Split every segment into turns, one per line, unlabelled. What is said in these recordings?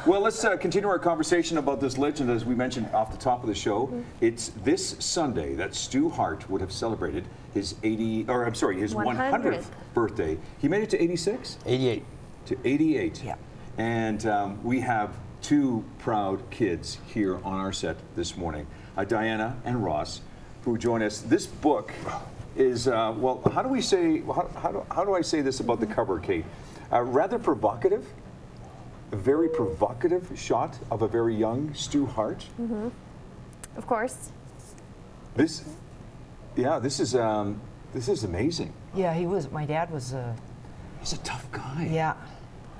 Well, let's continue our conversation about this legend. As we mentioned off the top of the show, it's this Sunday that Stu Hart would have celebrated his 100th birthday. He made it to 86?
88.
To 88.
Yeah.
And we have two proud kids here on our set this morning, Diana and Ross, who join us. This book is, well, how do I say this about the cover, Kate? Rather provocative. A very provocative shot of a very young Stu Hart.
Mm-hmm. Of course.
This is amazing.
Yeah, he was. My dad was.
He's a tough guy.
Yeah,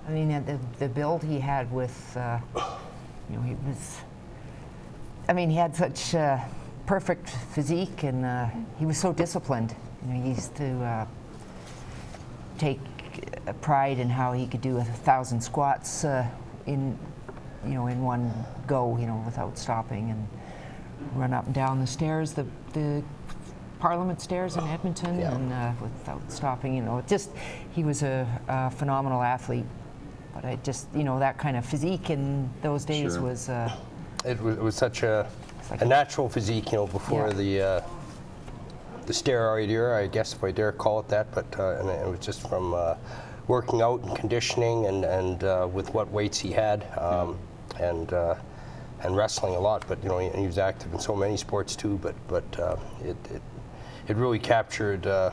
I mean the build he had with, you know, he was. I mean, he had such perfect physique, and he was so disciplined. You know, he used to take pride in how he could do 1,000 squats in one go, you know, without stopping, and run up and down the stairs, the Parliament stairs in Edmonton, and without stopping. You know, he was a phenomenal athlete. But I just, you know, that kind of physique in those days was.
It was such a natural physique, you know, before the steroid era, I guess, if I dare call it that. But and it was just from working out and conditioning, and with what weights he had, and wrestling a lot. But you know, he was active in so many sports too. But it really captured a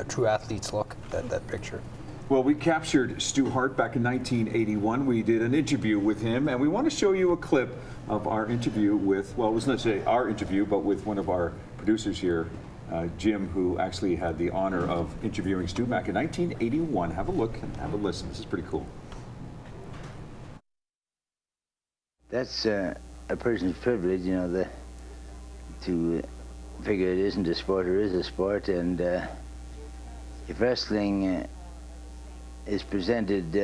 true athlete's look, that picture.
Well, we captured Stu Hart back in 1981. We did an interview with him, and we want to show you a clip of our interview with, well, it was not to say our interview, but with one of our producers here, Jim, who actually had the honor of interviewing Stu back in 1981. Have a look and have a listen. This is pretty cool.
That's a person's privilege, you know, to figure it isn't a sport or is a sport, and if wrestling is presented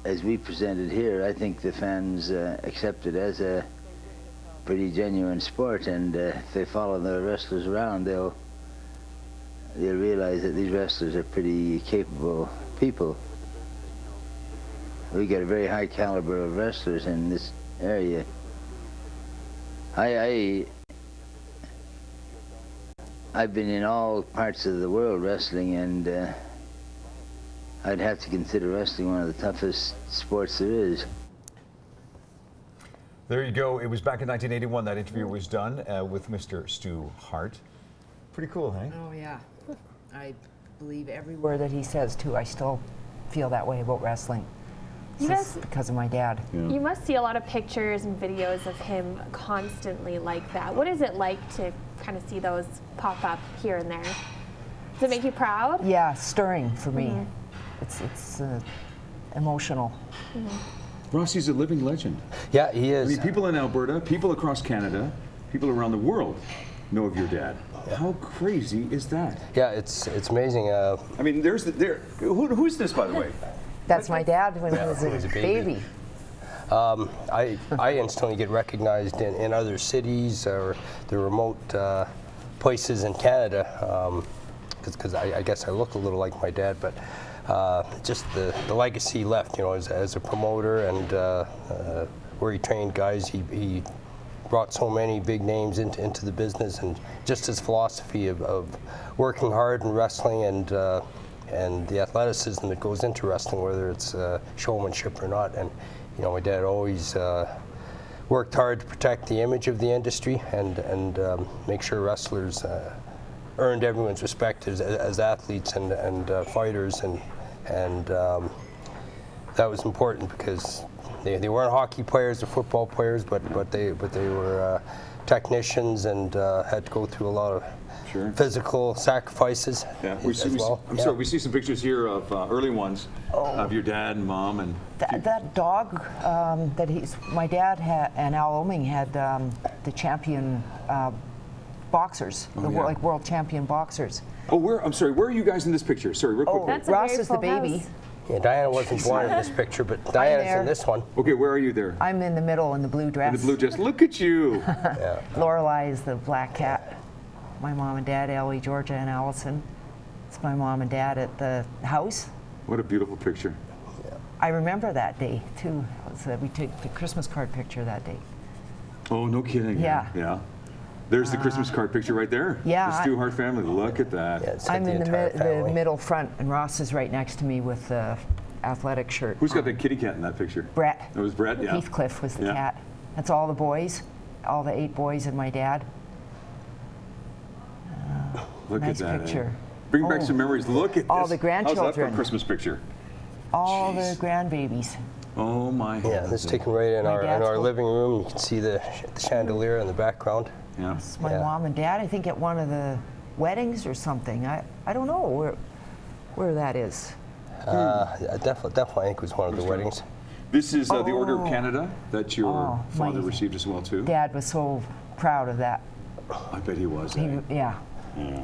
as we presented here, I think the fans accept it as a pretty genuine sport, and if they follow the wrestlers around, they'll realize that these wrestlers are pretty capable people. We got a very high caliber of wrestlers in this area. I've been in all parts of the world wrestling, and I'd have to consider wrestling one of the toughest sports there is.
There you go. It was back in 1981 that interview was done with Mr. Stu Hart. Pretty cool, hey?
Oh yeah, I believe every word that he says too. I still feel that way about wrestling. Because of my dad.
Yeah. You must see a lot of pictures and videos of him constantly like that. What is it like to kind of see those pop up here and there? Does it make you proud?
Yeah, stirring for me. It's emotional.
Rossi's a living legend.
Yeah, he is.
I mean, people in Alberta, people across Canada, people around the world know of your dad. How crazy is that?
Yeah, it's amazing.
I mean, who's this, by the way?
That's my dad when he was a baby.
I instantly get recognized in other cities or the remote places in Canada, because I guess I look a little like my dad, but just the legacy he left, you know, as a promoter, and where he trained guys, he brought so many big names into the business, and just his philosophy of working hard and wrestling, and the athleticism that goes into wrestling, whether it's showmanship or not. And you know, my dad always worked hard to protect the image of the industry and make sure wrestlers earned everyone's respect as athletes and fighters, and that was important because they weren't hockey players or football players, but they were technicians, and had to go through a lot of physical sacrifices.
Yeah, we see some pictures here of early ones of your dad and mom, and
that dog my dad had, and Al Oming had the champion boxers, like world champion boxers.
Oh, I'm sorry, where are you guys in this picture? Sorry, real quick.
Ross is the baby.
House.
Yeah, Diana wasn't born in this picture, but Diana's in this one.
Okay, where are you there?
I'm in the middle in the blue dress.
In the blue dress. Look at you.
Yeah.
Lorelei is the black cat. My mom and dad, Ellie, Georgia, and Allison. It's my mom and dad at the house.
What a beautiful picture.
I remember that day too. We took the Christmas card picture that day.
Oh, no kidding.
Yeah.
Yeah. There's the Christmas card picture right there.
Yeah,
The Stu Hart family. Look at that.
Yeah, it's got
I'm
the
in
entire
the
family.
middle front, and Ross is right next to me with the athletic shirt.
Who's got the kitty cat in that picture?
Brett.
It was Brett, yeah.
Heathcliff was the
Yeah.
cat. That's all the boys, all the 8 boys and my dad.
Look
Nice
at that.
picture.
Bring back
Oh.
some memories. Look at
All
this.
the grandchildren.
How's that for a Christmas picture?
All
Jeez.
the grandbabies.
Oh my.
Yeah, this is taken right in
My
our
dad's hope.
living room. You can see the chandelier in the background.
Yeah.
It's my
Yeah.
mom and dad, I think, at one of the weddings or something. I don't know where that is.
Definitely, I think it was one of the weddings.
This is the Order of
Oh.
Canada that your
Oh,
father
my-
received as well too.
Dad was so proud of that.
I bet he was.
He,
eh?
yeah,
Yeah.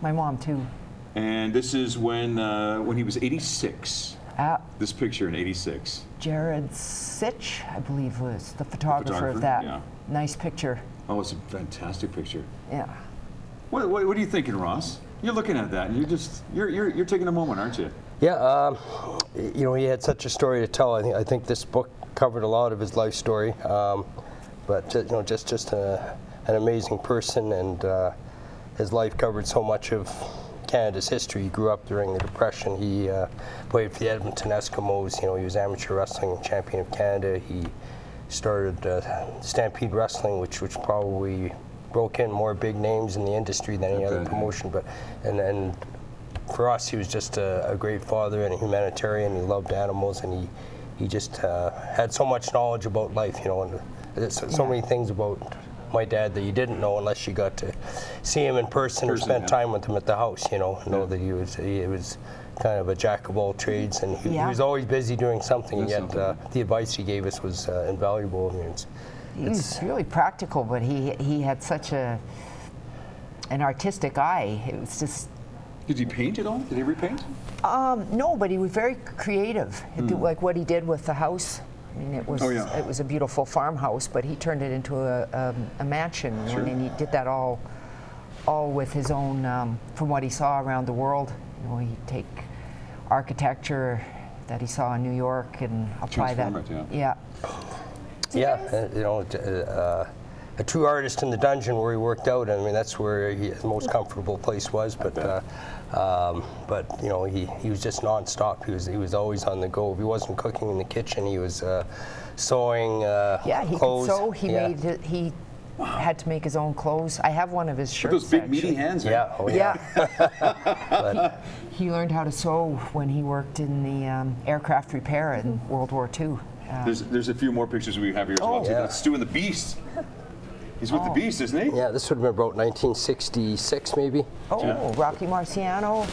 my mom too.
And this is when he was 86. This picture in 86.
Jared Sitch, I believe, was the photographer
photographer,
of that.
yeah.
Nice picture.
Oh, it's a fantastic picture.
Yeah.
What are you thinking, Ross? You're looking at that, and you're taking a moment, aren't you?
Yeah, you know, he had such a story to tell. I think this book covered a lot of his life story, but just an amazing person, and his life covered so much of Canada's history. He grew up during the Depression. He played for the Edmonton Eskimos. You know, he was amateur wrestling champion of Canada. He started Stampede Wrestling, which probably broke in more big names in the industry than any other promotion. But and for us, he was just a great father and a humanitarian. He loved animals, and he just had so much knowledge about life. You know, and there's so many things about my dad that you didn't know unless you got to see him in person or spend time with him at the house. You know that he was kind of a jack of all trades, and he was always busy doing something. And yet the advice he gave us was invaluable. I mean,
He's really practical, but he had such an artistic eye. It was just.
Did he paint at all? Did he repaint?
No, but he was very creative. Like what he did with the house. I mean, it was a beautiful farmhouse, but he turned it into a mansion, and he did that all with his own. From what he saw around the world, you know, he'd take architecture that he saw in New York and apply that. Yeah.
Yeah, you know, a true artist in the dungeon where he worked out. I mean, that's where his most comfortable place was. But you know, he was just nonstop. He was always on the go. If he wasn't cooking in the kitchen, he was sewing
Yeah, he
clothes.
could sew. He had to make his own clothes. I have one of his shirts.
With those big meaty hands.
Yeah, oh yeah.
He learned how to sew when he worked in the aircraft repair in World War II.
There's a few more pictures we have here as well.
yeah.
That's Stu and the Beast. He's with the Beast, isn't he?
Yeah, this would have been about 1966, maybe.
Oh, Rocky Marciano,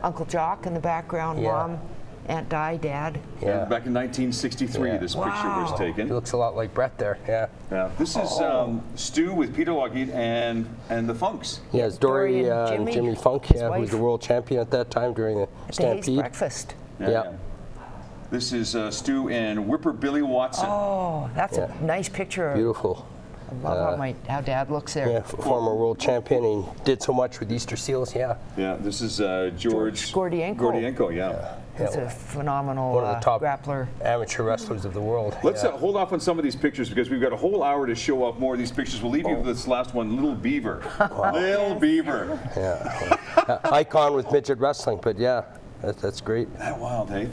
Uncle Jock in the background, Mom, Aunt Di, Dad.
Yeah.
Back in 1963, this picture was
He
taken.
looks a lot like Brett there. Yeah.
Yeah. This is Stu with Peter Lougheed and the Funks.
Yeah, it's Dory
Dory and
and
Jimmy,
Jimmy Funk,
his
who was
wife.
the world champion at that time during the
At the Hayes
Stampede.
breakfast.
Yeah.
This is Stu and Whipper Billy Watson.
Oh, that's a nice picture.
Beautiful.
I love how Dad looks there.
Yeah, former world champion. He did so much with Easter seals. Yeah.
Yeah, this is George
Gordienko.
Gordienko, yeah.
He's a phenomenal
One of the top
grappler.
amateur wrestlers of the world.
Let's hold off on some of these pictures because we've got a whole hour to show off more of these pictures. We'll leave you with this last one, Little Beaver. Little Beaver.
Icon with midget wrestling, but yeah, that's great.
That wild, hey?